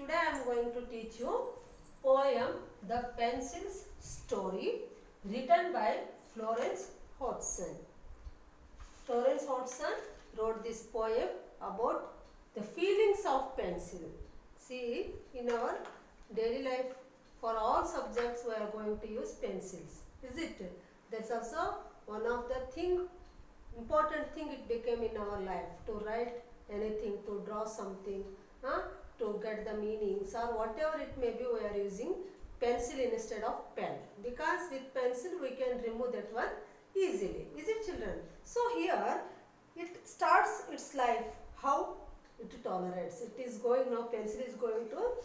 Today I am going to teach you poem The Pencil's Story written by Florence Hodgson. Florence Hodgson wrote this poem about the feelings of pencil. See, in our daily life, for all subjects we are going to use pencils, is it? That's also one of the important thing it became in our life, to write anything, to draw something, to get the meanings or whatever it may be. We are using pencil instead of pen, because with pencil we can remove that one easily, is it, children? So here it starts its life, how it tolerates. It is going now, pencil is going to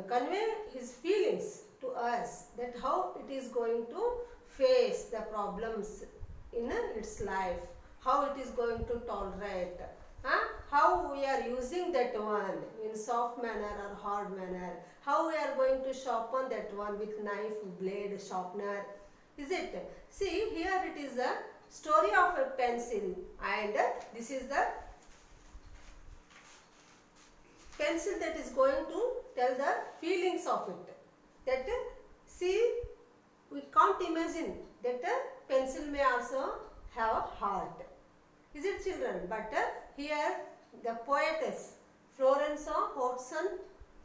convey his feelings to us, that how it is going to face the problems in its life, how it is going to tolerate, how we are using that one in soft manner or hard manner, how we are going to sharpen that one with knife, blade, sharpener, is it? See, here it is a story of a pencil, and this is the pencil that is going to tell the feelings of it. That, see, we can't imagine that a pencil may also have a heart, is it, children? But here the poetess Florence Hodgson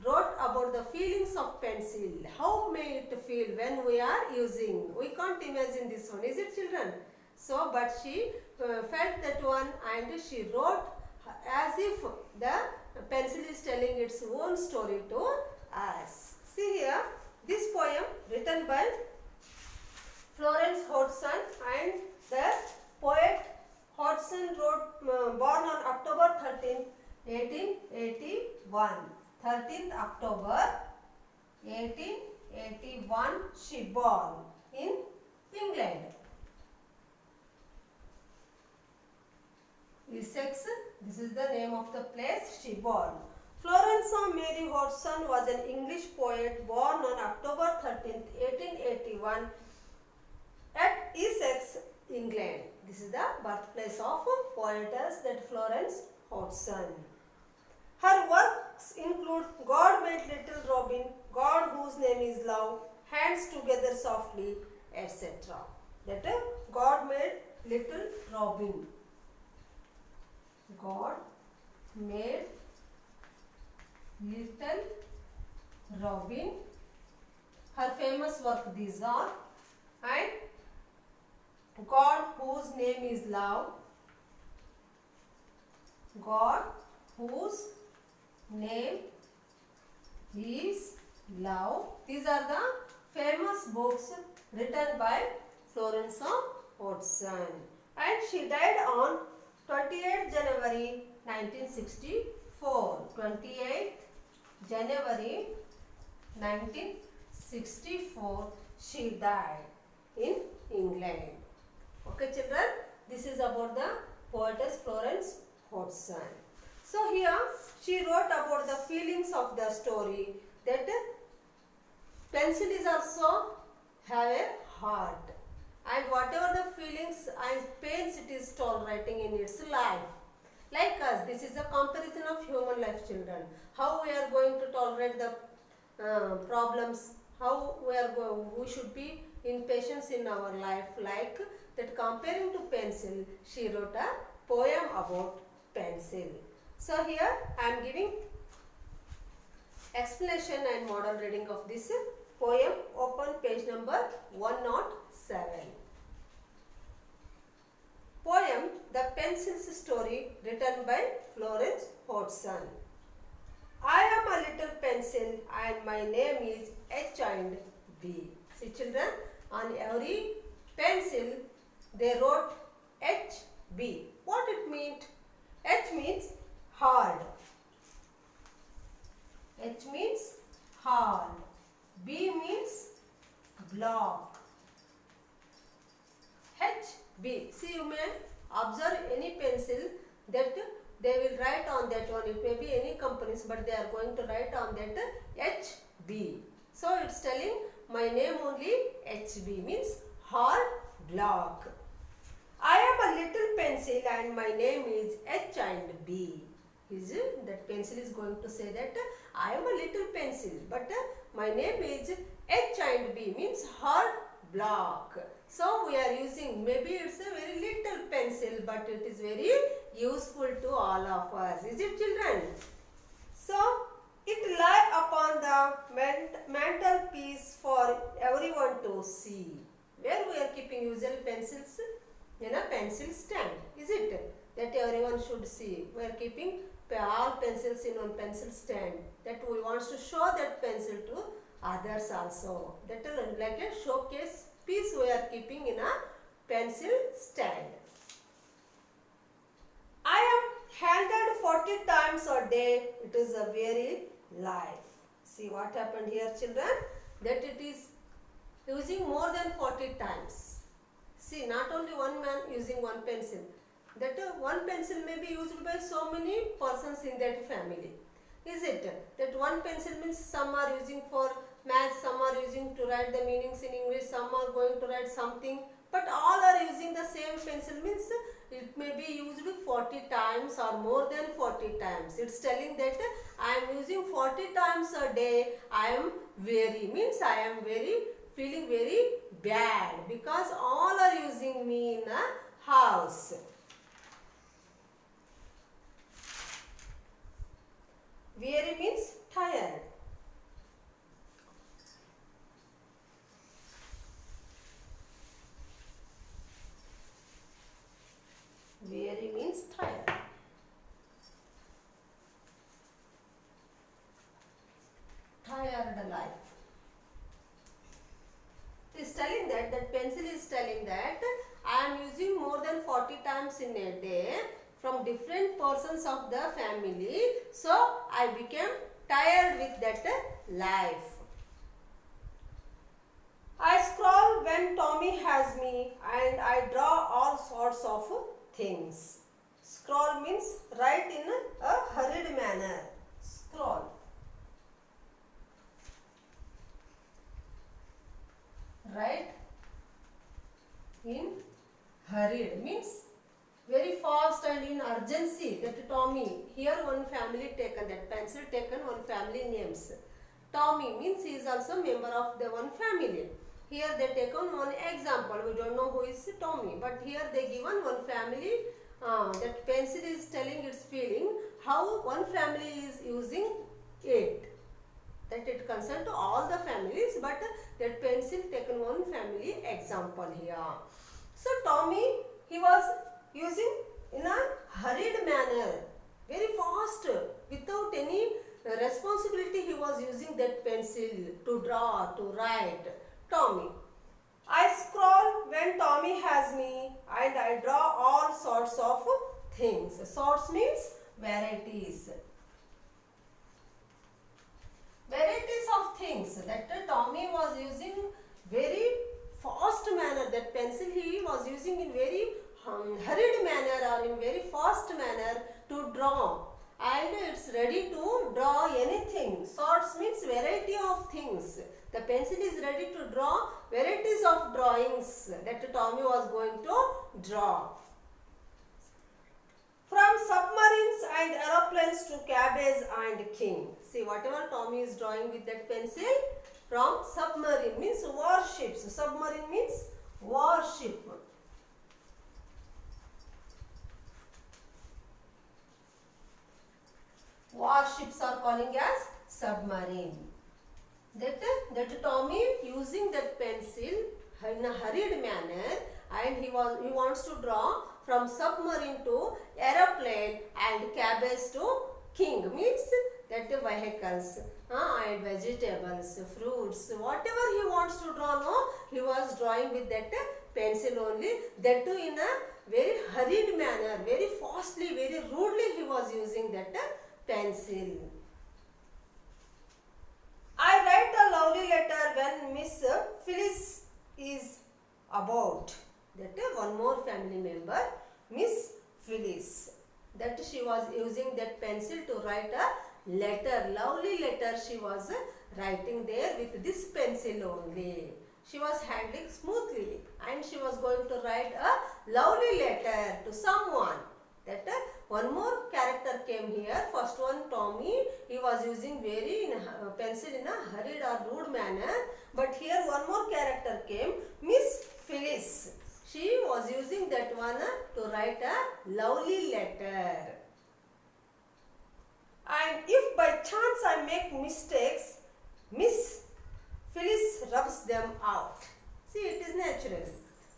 wrote about the feelings of pencil. How may it feel when we are using? We can't imagine this one, is it, children? So, but she felt that one, and she wrote as if the pencil is telling its own story to us. See here, this poem written by Florence Hodgson, and the poet Hodgson wrote, born on October 13th, 1881. 13th October 1881 she born in England. Essex, this is the name of the place she born. Florence Mary Hodgson was an English poet born on October 13th, 1881 at Essex, England. This is the birthplace of poetess, that Florence Hodgson. Her works include God Made Little Robin, God Whose Name Is Love, Hands Together Softly, etc. That God Made Little Robin. God made little Robin. Her famous work these are, and God Whose Name Is Love, God Whose Name is Love. These are the famous books written by Florence Hodgson, and she died on 28 January 1964. 28 January 1964 she died in England. Okay, children, this is about the poetess Florence Hodgson. So here she wrote about the feelings of the story, that pencil is also have a heart, and whatever the feelings and pains it is tolerating in its life. Like us, this is a comparison of human life, children. How we are going to tolerate the problems, how we should be in patience in our life. Like that, comparing to pencil, she wrote a poem about pencil. So here I am giving explanation and model reading of this poem. Open page number 107. Poem The Pencil's Story written by Florence Hodgson. I am a little pencil and my name is H and B. See, children, on every pencil they wrote HB. What it means? H means hard. H means hard. B means block. HB. See, you may observe any pencil that they will write on that one. It may be any companies, but they are going to write on that HB. So it's telling my name only HB, means hard block. I am a little pencil and my name is H and B. is that pencil is going to say that I am a little pencil, but my name is H and B, means hard block. So we are using, maybe it's a very little pencil, but it is very useful to all of us. Is it, children? So it lie upon the mantelpiece for everyone to see. Where we are keeping usual pencils? In a pencil stand. Is it? That everyone should see. We are keeping all pencils in one pencil stand. That we want to show that pencil to others also. That is like a showcase piece we are keeping in a pencil stand. I am handed 40 times a day. It is a very life. See what happened here, children? That it is using more than 40 times. See, not only one man using one pencil. That one pencil may be used by so many persons in that family. Is it? That one pencil means some are using for maths, some are using to write the meanings in English, some are going to write something. But all are using the same pencil, means it may be used 40 times or more than 40 times. It's telling that I am using 40 times a day. I am very, means I am very, feeling very bad because all are using me in a house. Weary means tired. Weary means tired. Tired life. It is telling that pencil is telling that I am using more than 40 times in a day from different persons of the family. So I became tired with that life. I scroll when Tommy has me and I draw all sorts of things. Scroll means write in a hurried manner. Scroll. Write in hurried means very fast and in urgency. That Tommy, here one family taken, that pencil taken one family names. Tommy means he is also member of the one family. Here they taken one example. We don't know who is Tommy, but here they given one family. That pencil is telling its feeling how one family is using it. That it concerned to all the families, but that pencil taken one family example here. So Tommy, he was using in a hurried manner, very fast, without any responsibility. He was using that pencil to draw, to write. Tommy. I scroll when Tommy has me and I draw all sorts of things. Sorts means varieties. Varieties of things. That Tommy was using very fast manner. That pencil he was using in very hurried manner or in very fast manner to draw. And it's ready to draw anything. Sorts means variety of things. The pencil is ready to draw varieties of drawings that Tommy was going to draw. From submarines and aeroplanes to cabbage and king. See, whatever Tommy is drawing with that pencil, from submarine means warships. Submarine means warship. Warships are calling as submarine. That Tommy using that pencil in a hurried manner, and he wants to draw from submarine to aeroplane and cabbage to king, means that the vehicles and vegetables, fruits, whatever he wants to draw, no, he was drawing with that pencil only. That too in a very hurried manner, very fastly, very rudely he was using that pencil. I write a lovely letter when Miss Phyllis is about. That one more family member, Miss Phyllis. That she was using that pencil to write a letter, lovely letter she was writing there with this pencil only. She was handling smoothly and she was going to write a lovely letter to someone. That one more character came here, first one Tommy, he was using pencil in a hurried or rude manner. But here one more character came, Miss Phyllis. She was using that one to write a lovely letter. And if by chance I make mistakes, Miss Phyllis rubs them out. See, it is natural.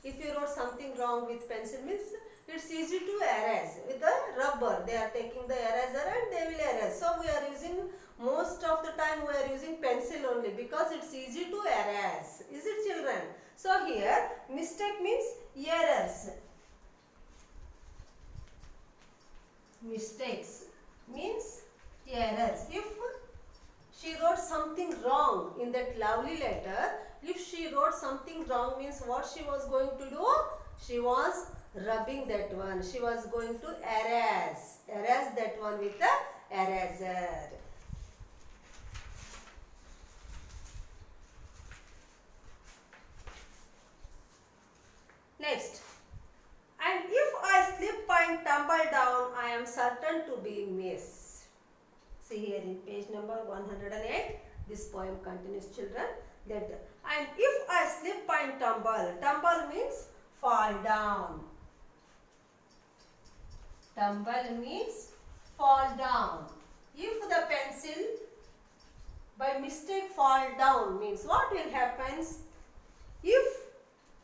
If you wrote something wrong with pencil means it's easy to erase. With the rubber, they are taking the eraser and they will erase. So we are using, most of the time we are using pencil only because it's easy to erase. Is it, children? So here mistake means errors. Mistakes means errors. If she wrote something wrong in that lovely letter, if she wrote something wrong means what she was going to do? She was rubbing that one. She was going to erase that one with the eraser. Next. And if I slip and tumble down, I am certain to be missed. See here in page number 108, this poem continues, children. That and if I slip and tumble means fall down. Tumble means fall down. If the pencil by mistake fall down means what will happen? If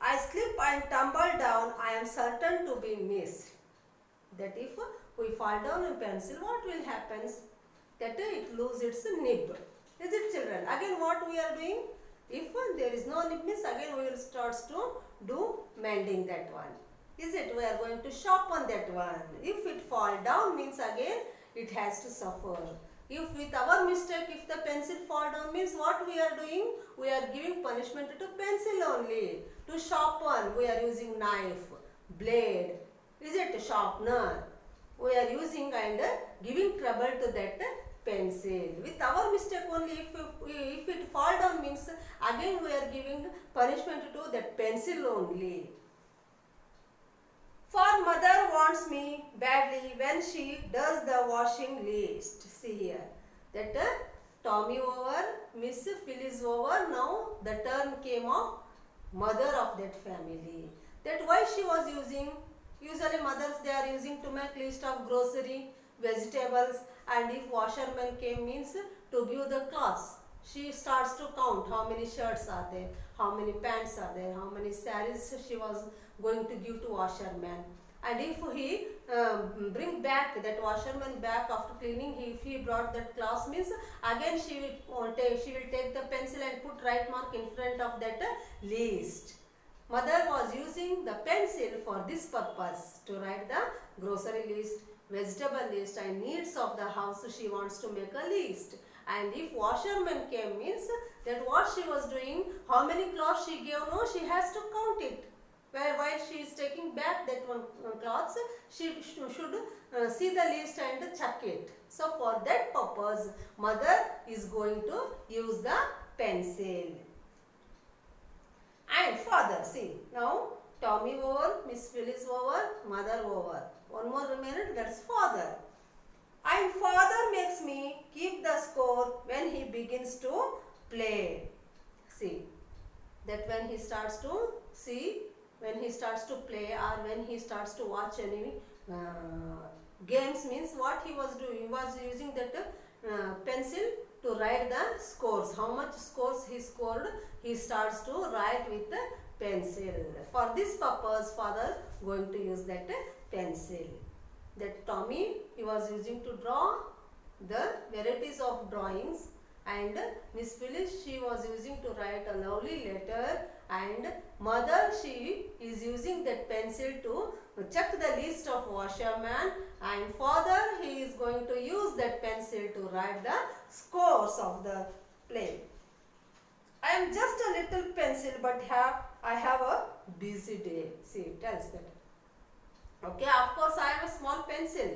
I slip and tumble down, I am certain to be missed. That if we fall down in pencil, what will happen? That it lose its nib. Is it, children? Again what we are doing? If there is no nib means again we will start to do mending that one. Is it? We are going to sharpen that one. If it fall down means again it has to suffer. If with our mistake, if the pencil fall down means what we are doing? We are giving punishment to pencil only. To sharpen, we are using knife, blade. Is it sharpener? We are using and giving trouble to that pencil. With our mistake only, if it fall down means again we are giving punishment to that pencil only. For mother wants me badly when she does the washing least. See here. That Tommy over, Miss Phyllis over. Now the turn came of mother of that family. That why she was using, usually mothers they are using to make list of grocery, vegetables, and if washerman came means to give the clothes. She starts to count how many shirts are there, how many pants are there, how many sarees she was going to give to washerman. And if he bring back that washerman back after cleaning, if he brought that cloth means again she will take the pencil and put right mark in front of that list. Mother was using the pencil for this purpose, to write the grocery list, vegetable list and needs of the house. She wants to make a list. And if washerman came means that what she was doing, how many cloths she gave, no, she has to count it. While she is taking back that one cloths, she should see the list and check it. So for that purpose, mother is going to use the pencil. And father, see, now Tommy over, Miss Phyllis over, mother over. One more remaining, that's father. And father makes me keep the score when he begins to play. See, that when he starts to see, when he starts to play or when he starts to watch any games means what he was doing, he was using that pencil to write the scores. How much scores he scored, he starts to write with the pencil. For this purpose, father going to use that pencil. That Tommy, he was using to draw the varieties of drawings, and Miss Phyllis, she was using to write a lovely letter, and mother, she is using that pencil to check the list of washerman, and father, he is going to use that pencil to write the scores of the play. I am just a little pencil, but I have a busy day. See, it tells that. Okay, of course I am a small pencil,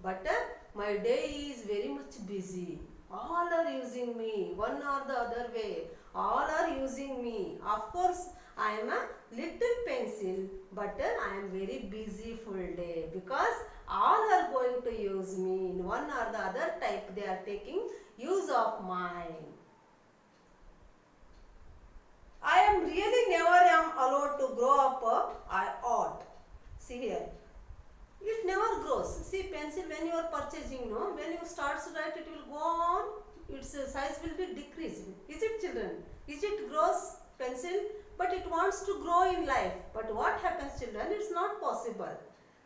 but my day is very much busy. All are using me, one or the other way. All are using me. Of course, I am a little pencil, but I am very busy full day because all are going to use me in one or the other type. They are taking use of mine. I am really never am allowed to grow up. I ought. See here. It never grows. See pencil when you are purchasing, no, when you start to write, it will go on. Its size will be decreased. Is it, children? Is it grows pencil? But it wants to grow in life. But what happens, children? It's not possible.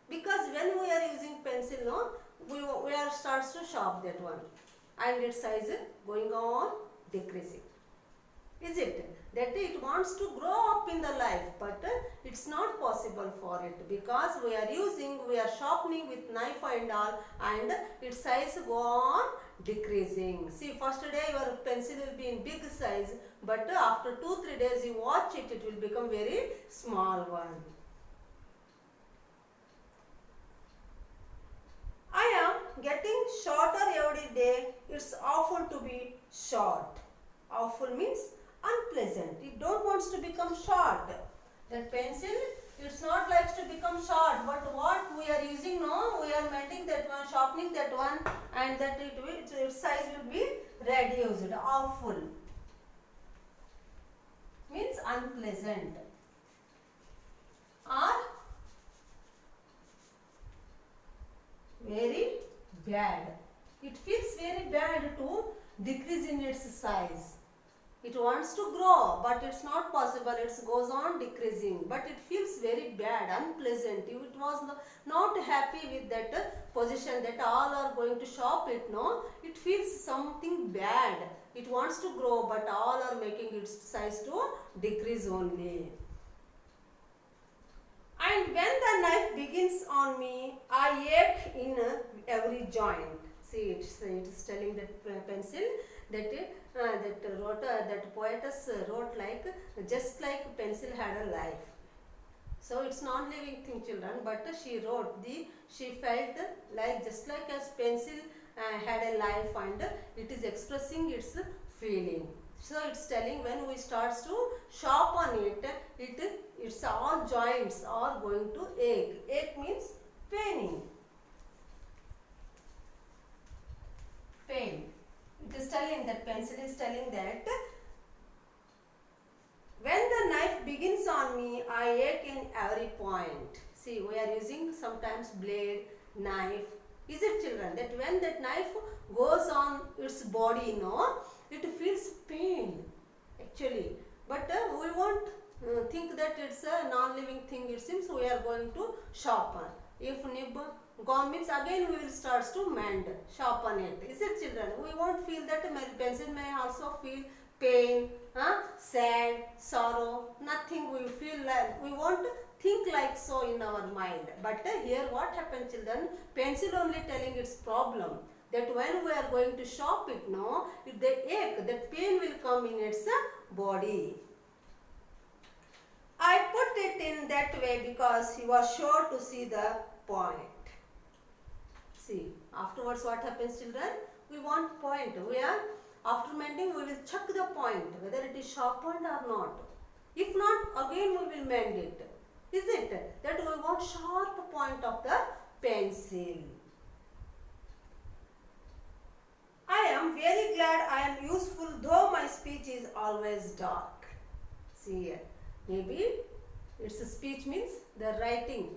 Because when we are using pencil, no, we are starts to sharp that one. And its size is going on decreasing. Is it? That it wants to grow up in the life, but it's not possible for it because we are sharpening with knife and all, and its size go on decreasing. See, first day your pencil will be in big size, but after 2-3 days you watch it, it will become very small one. I am getting shorter every day. It's awful to be short. Awful means unpleasant. It don't wants to become short. That pencil, it's not likes to become short, but what we are using, no, we are melting that one, sharpening that one, and that its size will be reduced. Awful means unpleasant or very bad. It feels very bad to decrease in its size. It wants to grow, but it's not possible. It goes on decreasing, but it feels very bad, unpleasant. It was not happy with that position that all are going to shop it, no. It feels something bad. It wants to grow, but all are making its size to decrease only. And when the knife begins on me, I ache in every joint. See, it is telling that pencil that poetess wrote like just like pencil had a life. So it's non-living thing, children, but she felt like just like as pencil had a life, and it is expressing its feeling. So it's telling when we starts to sharpen it, it's all joints are going to ache. Ache means paining. Pain. It is telling that pencil is telling that when the knife begins on me, I ache in every point. See, we are using sometimes blade, knife. Is it, children? That when that knife goes on its body, no, it feels pain actually. But we won't think that it's a non-living thing. It seems we are going to sharpen. If nib gone means again we will start to mend, sharpen it. Is it, children? We won't feel that pencil may also feel pain, sad, sorrow, nothing. We feel like, we won't think like so in our mind. But here what happens, children? Pencil only telling its problem. That when we are going to sharp it, no, if the ache, that pain will come in its body. I put it in that way because he was sure to see the point. See, afterwards what happens, children? We want point. We are, after mending, we will check the point, whether it is sharpened or not. If not, again we will mend it. Is it? That we want sharp point of the pencil. I am very glad I am useful, though my speech is always dark. See here. Maybe its speech means the writing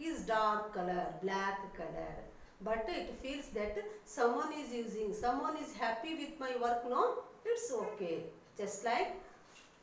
is dark color, black color. But it feels that someone is happy with my work, no? It's okay. Just like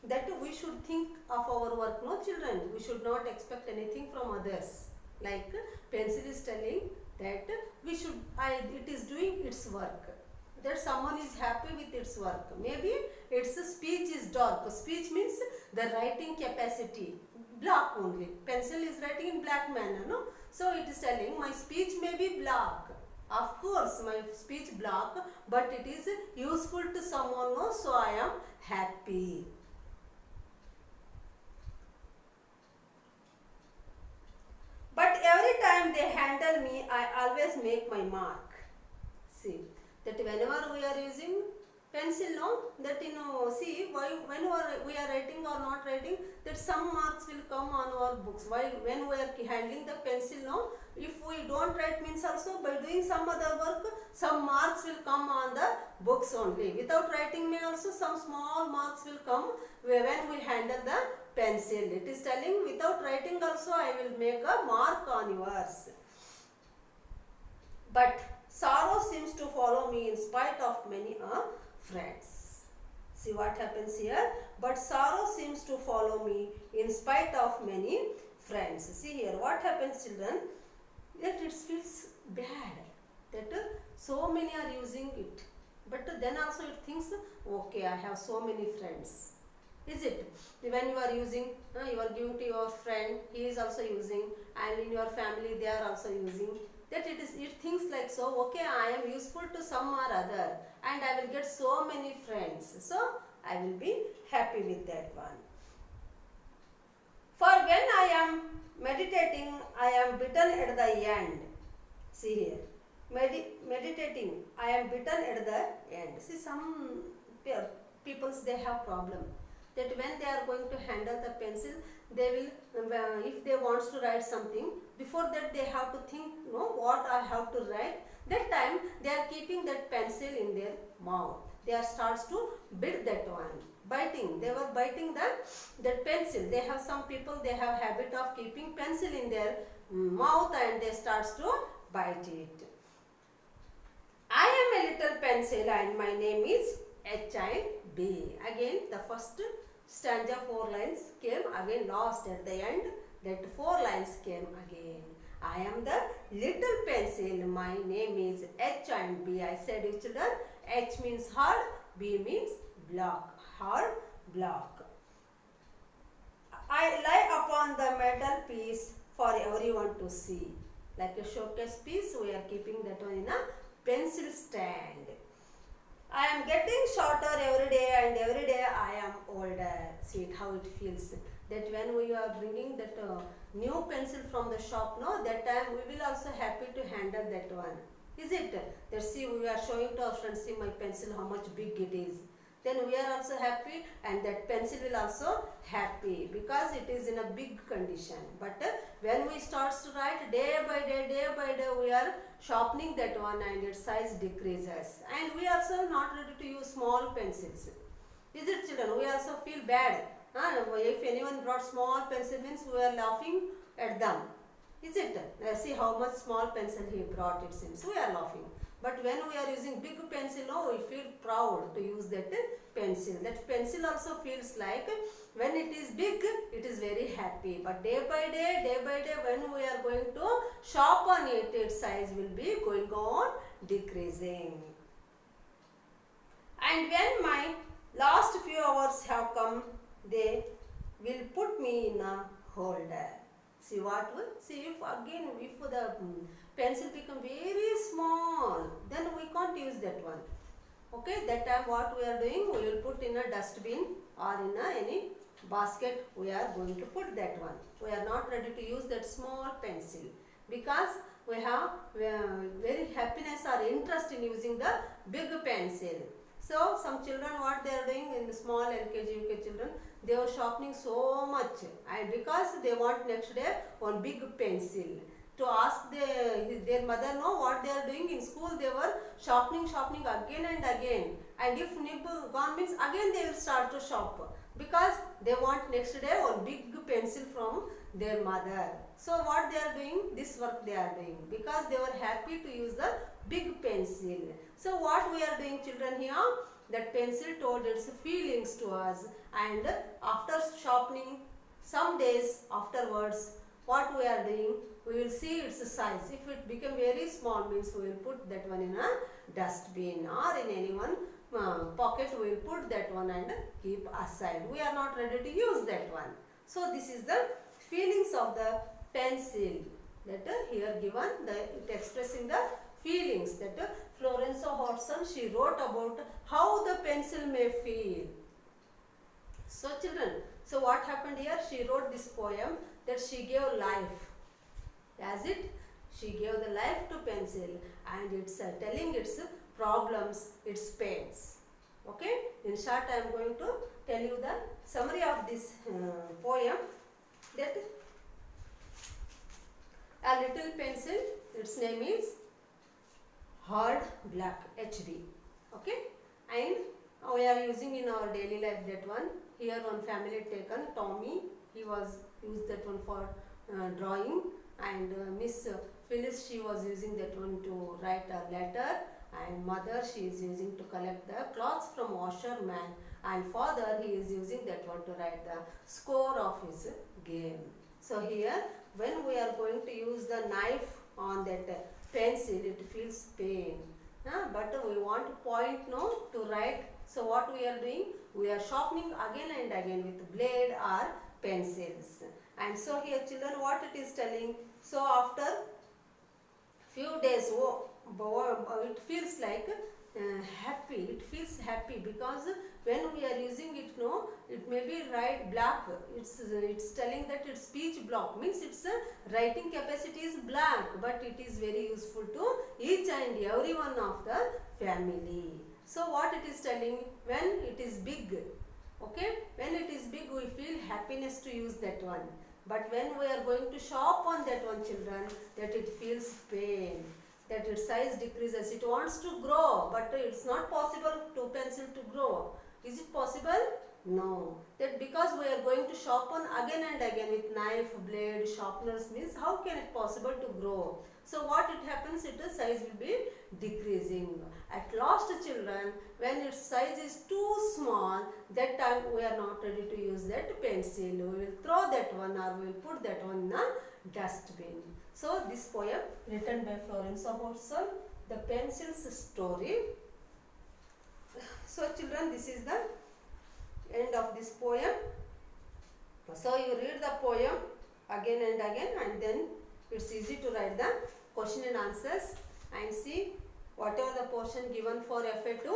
that we should think of our work, no, children? We should not expect anything from others. Like pencil is telling that it is doing its work. That someone is happy with its work. Maybe its speech is dark. Speech means the writing capacity. Black only. Pencil is writing in black manner, no? So it is telling my speech may be black. Of course, my speech black, but it is useful to someone, no? So I am happy. But every time they handle me, I always make my mark. See, that whenever we are using pencil, no, that see, whenever we are writing or not writing, that some marks will come on our books. While when we are handling the pencil, no, if we don't write means also by doing some other work, some marks will come on the books only. Without writing may also some small marks will come when we handle the pencil. It is telling without writing also I will make a mark on yours. But sorrow seems to follow me in spite of many friends. See what happens here? But sorrow seems to follow me in spite of many friends. See here what happens, children? That it feels bad that so many are using it. But then also it thinks, okay, I have so many friends. Is it? When you are using, you are giving to your friend, he is also using, and in your family they are also using. That it thinks like so, okay, I am useful to some or other and I will get so many friends. So I will be happy with that one. For when I am meditating, I am bitten at the end. See here. Meditating, I am bitten at the end. See, some peoples they have problem that when they are going to handle the pencil, they will, if they wants to write something, before that they have to think, what I have to write. That time they are keeping that pencil in their mouth. They are starts to bite that one. Biting. They were biting that pencil. They have some people, they have habit of keeping pencil in their mouth and they starts to bite it. I am a little pencil and my name is H-I-B. Again the first stanza 4 lines came, again lost at the end, that 4 lines came again. I am the little pencil, my name is H and B. I said it, children, H means hard, B means block, hard block. I lie upon the metal piece for everyone to see. Like a showcase piece, we are keeping that one in a pencil stand. I am getting shorter every day and every day I am older. See it, how it feels. That when we are bringing that new pencil from the shop, that time we will also happy to handle that one. Is it? That see, we are showing to our friends, see my pencil, how much big it is. Then we are also happy and that pencil will also happy because it is in a big condition. But when we start to write day by day, we are sharpening that one and its size decreases. And we are also not ready to use small pencils. Is it, children? We also feel bad. If anyone brought small pencil means we are laughing at them. Is it? See how much small pencil he brought, it seems. We are laughing. But when we are using big pencil, we feel proud to use that pencil. That pencil also feels like when it is big, it is very happy. But day by day, when we are going to sharpen it, its size will be going on decreasing. And when my last few hours have come, they will put me in a holder. See what? See if the pencil become very small, then we can't use that one. Okay, that time what we are doing, we will put in a dustbin or in any basket. We are going to put that one. We are not ready to use that small pencil because we have very happiness or interest in using the big pencil. So some children, what they are doing in the small LKG, UK children, they were sharpening so much, and because they want next day one big pencil. To ask their mother what they are doing in school, they were sharpening again and again. And if nib gone means again they will start to sharpen because they want next day one big pencil from their mother. So what they are doing, this work they are doing because they were happy to use the big pencil. So what we are doing, children, here, that pencil told its feelings to us, and after sharpening some days afterwards, what we are doing, we will see its size. If it become very small means we will put that one in a dustbin or in any one pocket, we will put that one and keep aside. We are not ready to use that one. So this is the feelings of the pencil that here given, it expressing the feelings that Florence Hodgson, she wrote about how the pencil may feel. So children, so what happened here? She wrote this poem that she gave life. As it, she gave the life to pencil and it's telling its problems, its pains. Okay, in short I am going to tell you the summary of this poem. That a little pencil. Its name is hard black HD. Okay, and we are using in our daily life that one. Here one family taken Tommy. He was used that one for drawing, and Miss Phyllis, she was using that one to write a letter, and mother, she is using to collect the clothes from washerman, and father, he is using that one to write the score of his game. So here when we are going to use the knife on that pencil, it feels pain. But we want to point no to write. So what we are doing? We are sharpening again and again with blade or pencils. And so here children, what it is telling? So after few days, it feels like happy. It feels happy because when we are using it, no, it may be right black. It's telling that its speech block means its writing capacity is black, but it is very useful to each and every one of the family. So what it is telling, when it is big, okay, when it is big, we feel happiness to use that one. But when we are going to sharpen that one, children, that it feels pain, that its size decreases. It wants to grow, but it's not possible to pencil to grow. Is it possible? No. That because we are going to sharpen again and again with knife, blade, sharpeners means how can it possible to grow? So what it happens, its size will be decreasing. At last, children, when its size is too small, that time we are not ready to use that pencil. We will throw that one or we will put that one in a dustbin. So this poem written by Florence Hodgson, The Pencil's Story. So children, this is the end of this poem. So you read the poem again and again, and then it's easy to write the question and answers, and see whatever the portion given for FA2,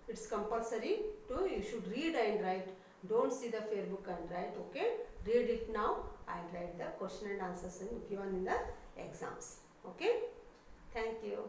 it's compulsory to, you should read and write. Don't see the fair book and write, okay? Read it now and write the question and answers given in the exams, okay? Thank you.